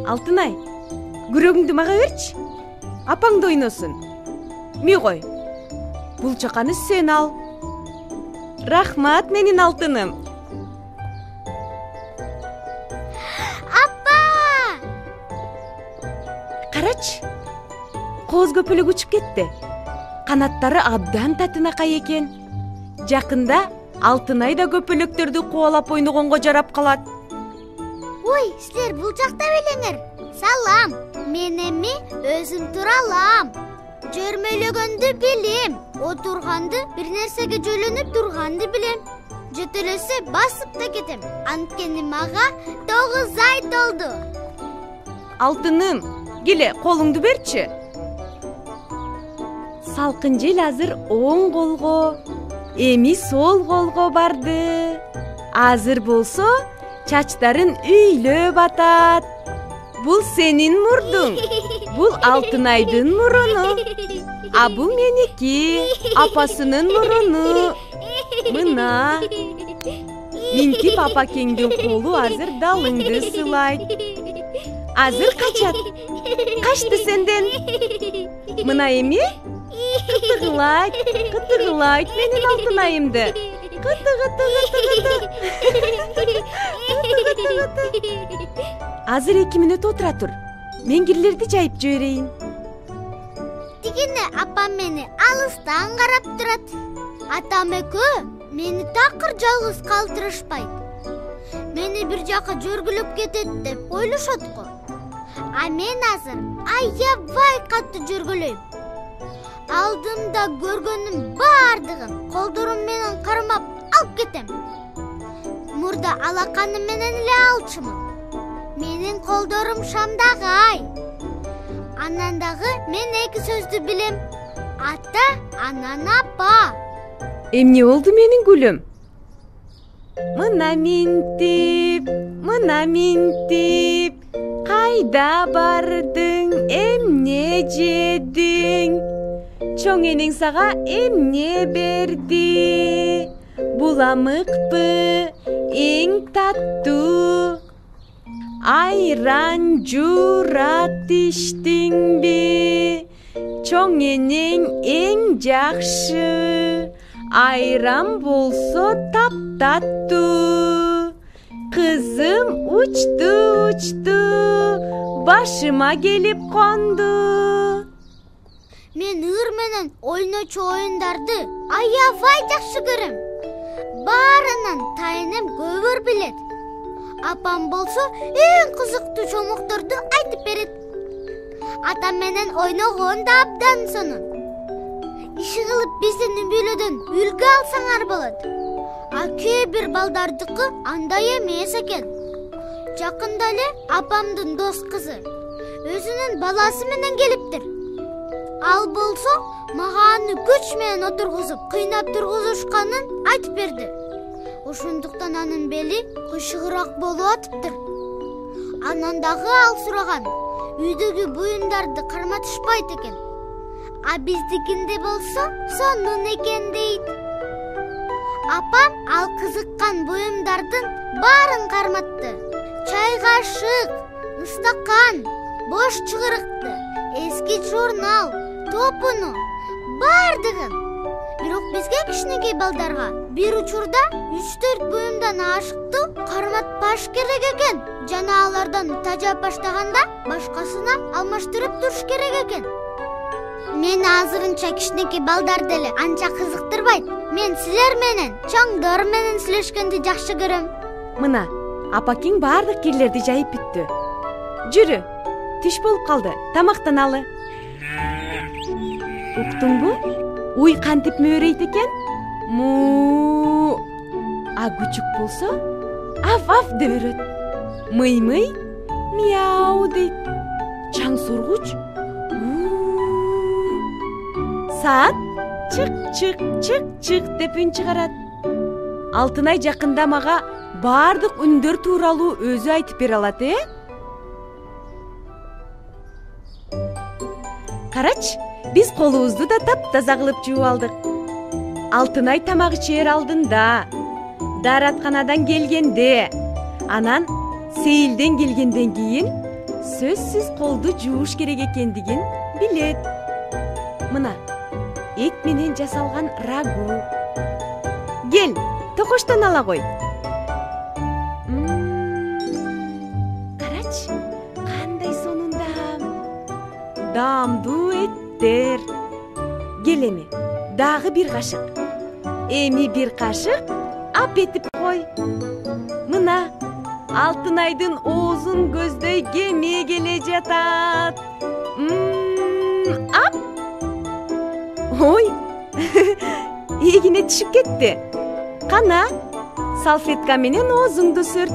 Алтынай, күрөгүңдү мага берчи. Апаң да ойносун. Ми кой. Бул чаканы сен ал. Рахмат менин алтыным. Апа! Карачы. Кооз көпөлөк учуп кетти. Канаттары абдан татынакай экен. Жакында Алтынай да көпөлөктөрдү кубалап ойногонго жарап калат. Ой, силер бул жакта белеңер. Салам. Мен эми өзүм туралам. Жөрмөлөгөндү билем. Отурганды, бир нерсеге жөлөнүп турганды билем. Жөтөлөсө басып да кетем. Анткени мага 9 ай толду. Алтыным, келе колуңду берчи. Салкын жел азыр оң колго, эми сол колго барды. Азыр болсо чачтарын үйлөп атат. Бул сенин мурдуң. Бул Алтынайдын муруну. А бул меники, апасынын муруну. Мына. Минтип апакеңдин колу азыр далыңды сылайт. Азыр качат. Качты сенден. Мына эми кытыгылайт менин Алтынайымды. Кыты. Азыр 2 мүнөт отура тур. Мен кирлерди жайып жиберейин. Тигине апам мени алыстан карап турат. Атам экөө мени такыр жалгыз калтырышпайт. Мени бир жака жөргүлөп кетет деп ойлошот го. А мен азыр аябай катты жөргөлөйм. Алдымда көргөнүм бардыгын колдорум менен кармап алып кетем. Мурда алаканы менен эле алчумун. Менин колдорум шамдагай. Анан дагы мен 2 сөздү билем. Ата, анан апа. Эмне болду менин гүлүм? Мына минтип, кайда бардың, эмне жедиң? Чоң энең сага эмне берди? Буламыкпы, эң таттуу? Айран журат иштиңби? Чоң энең эң жакшы. Айран болсо таптаттуу. Кызым учту, башыма келип конду. Мен ыр менен ойночу оюндарды аябай жакшы көрөм. Баарынан тайыным көбөр билет. Апам болсо эң кызыктуу чомокторду айтып берет. Атам менен ойногон да абдан сонун. Иши кылып биздин үбүлөдөн үлгү алсаңар болот. А кээ бир балдардыкы андай эмес экен. Жакында эле апамдын дос кызы өзүнүн баласы менен келиптир. Ал болсо мага аны күч менен отургузуп, кыйнап тургузушканын айтып берди. Ошондуктан анын бели кыйшыгыраак болуп атыптыр. Анан дагы ал сураган, үйдөгү буюмдарды карматышпайт экен. А биздикинде болсо сонун экен дейт. Апам ал кызыккан буюмдардын баарын карматты. Чай кашык, ыстакан, бош чыгырыкты, эски журнал, топуну, бардыгын. Бирок бизге кичинекей балдарга бир учурда 3-4 буюмдан ашыктуу карматпаш керек экен. Жана алардан тажап баштаганда башкасына алмаштырып туруш керек экен. Мен азырынча кичинекей балдар деле анча кызыктырбайт. Мен силер менен, чоңдор менен сүйлөшкөндү жакшы көрөм. Мына, апакең баардык кирлерди жайып бүттү. Жүрү, түш болуп калды, тамактаналы. Уктуңбу? Уй кантип мөөрөйт экен? Му. А күчүк болсо, аф деп өрөт. Мый, мяу дейт. Чаң соргуч. Саат чык деп үн чыгарат. Алтынай жакында мага баардык үндөр тууралуу өзү айтып бере алат, Карач, биз колубузду да таптаза кылып жууп алдык. Алтынай тамак ичер алдында, дааратканадан келгенде, анан сейилден келгенден кийин сөзсүз колду жууш керек экендигин билет. Мына эт менен жасалган рагу. Кел, токоштон ала кой. Карачы, кандай сонунда даамдуу эттер. Кел эми, дагы бир кашык. Эми бир кашык ап этип кой. Мына Алтынайдын оозун көздөй кеме келе жатат. Ап! Ой, эгине түшүп кетти. Кана, салфетка менен оозуңду сүрт.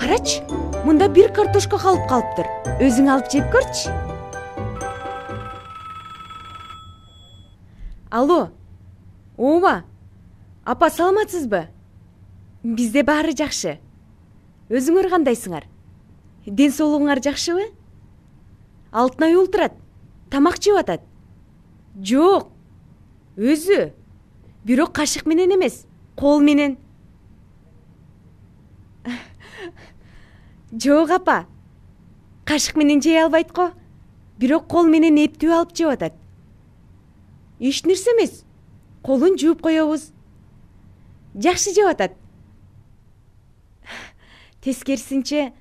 Карачы, мында бир картошка калып калыптыр. Өзүң алып жеп көрчү. Алло, ооба, апа саламатсызбы? Бизде баары жакшы. Өзүңөр кандайсыңар? Ден соолугуңар жакшыбы? Алтынай ултурат, тамак жеп атат. Жок, өзү. Бирок кашык менен эмес, кол менен. Жок апа, кашык менен жей албайт го. Бирок кол менен эптүү алып жеп атат. Эч нерсе эмес, колун жууп коебуз. Жакшы жеп атат. Тескерисинче,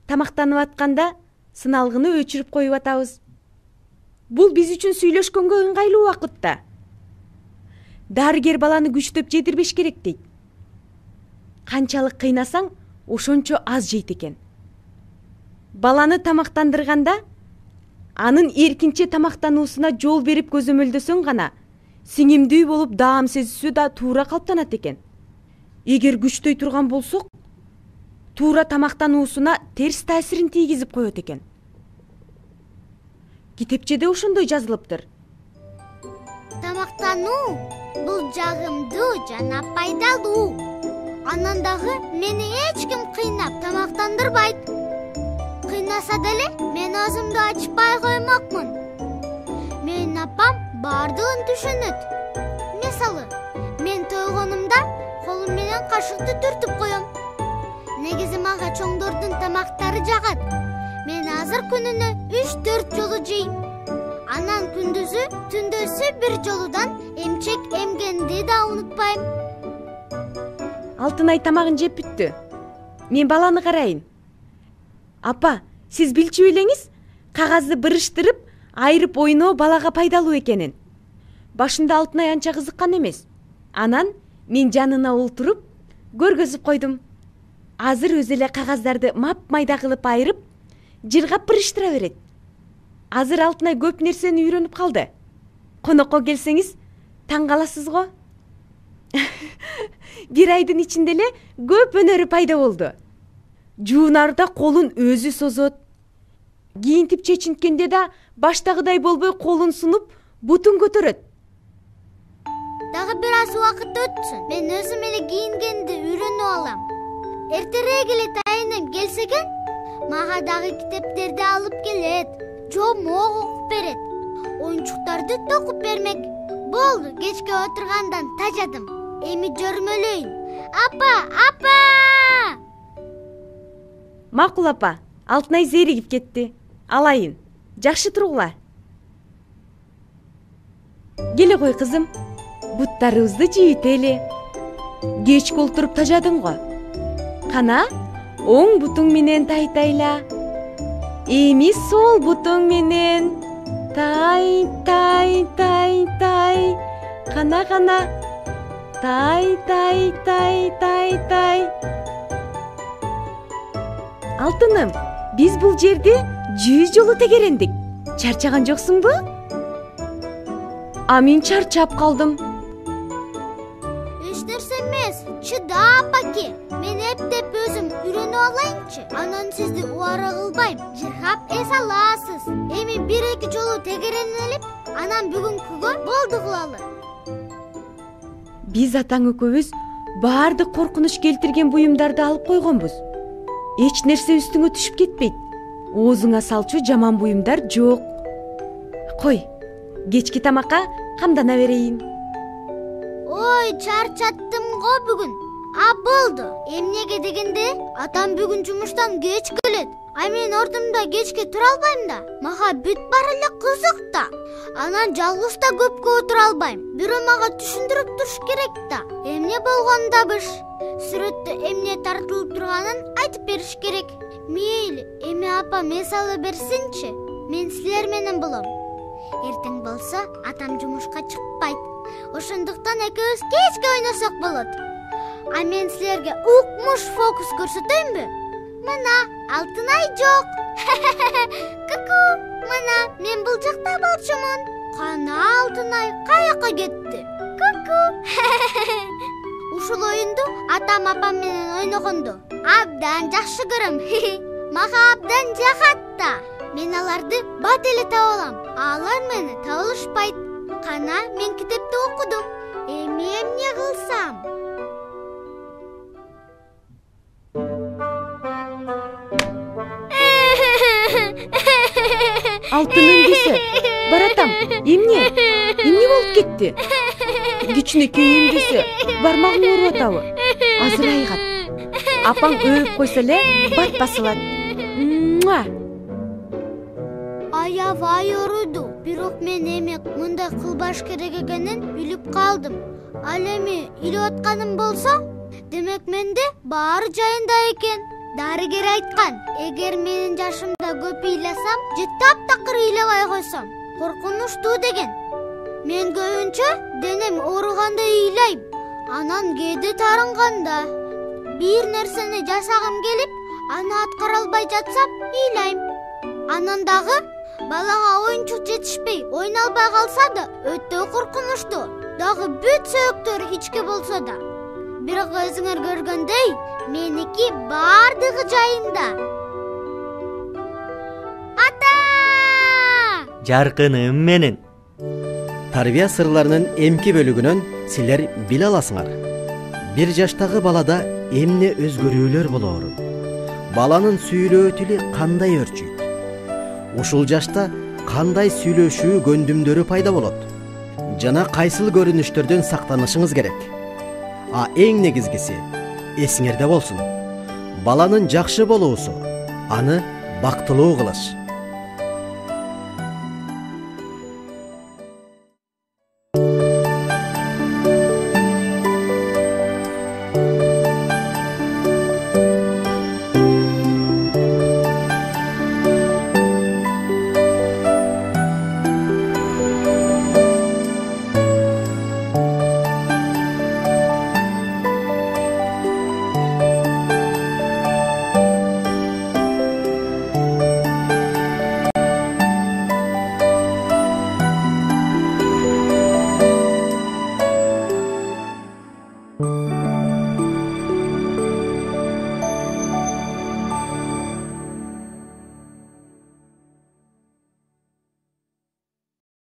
тамактанып атканда сыналгыны өчүрүп коюп атабыз. Бул биз үчүн сүйлөшкөнгө ыңгайлуу убакытта. Дарыгер баланы күчтөп жедирбеш керек дейт. Канчалык кыйнасаң, ошончо аз жейт экен. Баланы тамактандырганда, анын эркинче тамактануусуна жол берип көзөмөлдөсөң гана, сиңимдүү болуп даам сезүүсү да туура калыптанат экен. Эгер күчтөй турган болсок, туура тамактануусуна терс таасирин тийгизип коет экен. Китепчеде ошондой жазылыптыр. Тамактануу бул жагымдуу жана пайдалуу. Анан дагы мени эч ким кыйнап тамактандырбайт. Кыйнаса деле мен өзүмдү ачпай коймокмун. Менин апам бардыгын түшүнөт. Мисалы, мен тойгонумда колум менен кашыкты түртүп коем. Негизи мага чоңдордун тамактары жагат. Мен азыр күнүнө 3-4 жолу жейм. Анан күндүзү, түндөсү бир жолудан эмчек эмгенди да унутпайм. Алтынай тамагын жеп бүттү. Мен баланы карайын. Апа, сиз билчү элеңиз, кагазды бырыштырып, айырып ойноо балага пайдалуу экенин. Башында Алтынай анча кызыккан эмес. Анан мен жанына олтуруп, көргөзүп койдум. Азыр өзү эле кагаздарды мап-майда кылып айырып, жыргап бырыштыра берет. Азыр Алтынай көп нерсени үйрөнүп калды. Конокко келсеңиз, таң каласыз го. Бир айдын ичинде эле көп өнөрү пайда болду. Жуунарда колун өзү созот. Кийинтип чечинткенде да баштагыдай болбой колун сунуп, бутун көтөрөт. Дагы бир аз убакыт өтсүн, мен өзүм эле кийингенди үйрөнүп алам. Эртерээк эле тайынем келсе экен, мага дагы китептерди алып келет, жомок окуп берет. Оюнчуктарды токуп бермек. Болду, кечке отургандан тажадым. Эми жөрмөлөйүн. Апа! Макул апа, Алтынай зеригип кетти. Алайын. Жакшы тургула. Келе кой кызым. Буттарыбызды жибители. Кечке олтуруп тажадың го. Кана, оң бутуң менен тайтайла. Эми сол бутуң менен тай. Кана. Тай. Алтыным, биз бул жерди 100 жолу тегерендик. Чарчаган жоксуңбу? А мен чарчап калдым. Эч нерсе эмес, чыда апаке. Мен эптеп өзүм үйрөнүп алайынчы. Анан сизди убара кылбайм. Жыргап эс аласыз. Эми 1-2 жолу тегеренип, анан бүгүнкүгө болду кылалы. Биз атаң экөөбүз баардык коркунуч келтирген буюмдарды алып койгонбуз. Эч нерсе үстүңө түшүп кетпейт. Оозуңа салчу жаман буюмдар жок. Кой, кечки тамакка камдана берейин. Ой, чарчаттым го бүгүн. Болду. Эмнеге дегенде, атам бүгүн жумуштан кеч келет. Ай мен ордумда кечке тура албайм да. Мага бүт бара эле кызык да. Анан жалгыз да көпкө отура албайм. Бирөө мага түшүндүрүп туруш керек да. Эмне болгонун табыш. Сүрөттө эмне тартылып турганын айтып бериш керек. Мейли, эми апам эсалы берсинчи. Мен силер менен болом. Эртең болсо атам жумушка чыкпайт. Ошондуктан экөөбүз кечке ойносок болот. А мен силерге укмуш фокус көрсөтөйүнбү? Мына, алтын ай жок. Ку-ку, мына, мен бул жакта болчумун. Кана алтын ай каяка кетти? Ку-ку. Ушул оюнду атам апам менен ойногонду абдан жакшы көрөм. Мага абдан жагат да. Мен аларды бат эле таба алам. Алар мени таба алышпайт. Кана мен китепти окудум. Эми эмне кылсам? Алтын өңгөсү. Баратам, эмне болуп кетти? Кичинекей өңгөсү, бармагың ооруп атабы? Азыр айгат. Апаң өөп койсо эле бат басылат. Аябай ооруду. Бирок мен эми мындай кылбаш керек экенин билип калдым. Ал эми илип атканым болсо, демек менде баары жайында экен. Дарыгер айткан, эгер менин жашымда көп ыйласам, же таптакыр ыйлабай койсом, коркунучтуу деген. Мен көбүнчө денем ооруганда ыйлайм. Анан кээде тарынганда бир нерсени жасагым келип, аны аткара албай жатсам ыйлайм. Анан дагы балага оюнчук жетишпей, ойналбай калса да өтө коркунучтуу. Дагы бүт сөөктөрү ичке болсо да. Бирок өзүңөр көргөндөй, меники бардыгы жайында. Ата! Жаркыным менен. Тарбия сырларынын эмки бөлүгүнөн силер биле аласыңар. 1 жаштагы балада эмне өзгөрүүлөр болоорун, баланын сүйлөө тили кандай өрчүйт, ушул жашта кандай сүйлөшүү көндүмдөрү пайда болот, жана кайсыл көрүнүштөрдөн сактанышыңыз керек. А эң негизгиси эсиңерде болсун. Баланын жакшы болуусу аны бактылуу кылыш.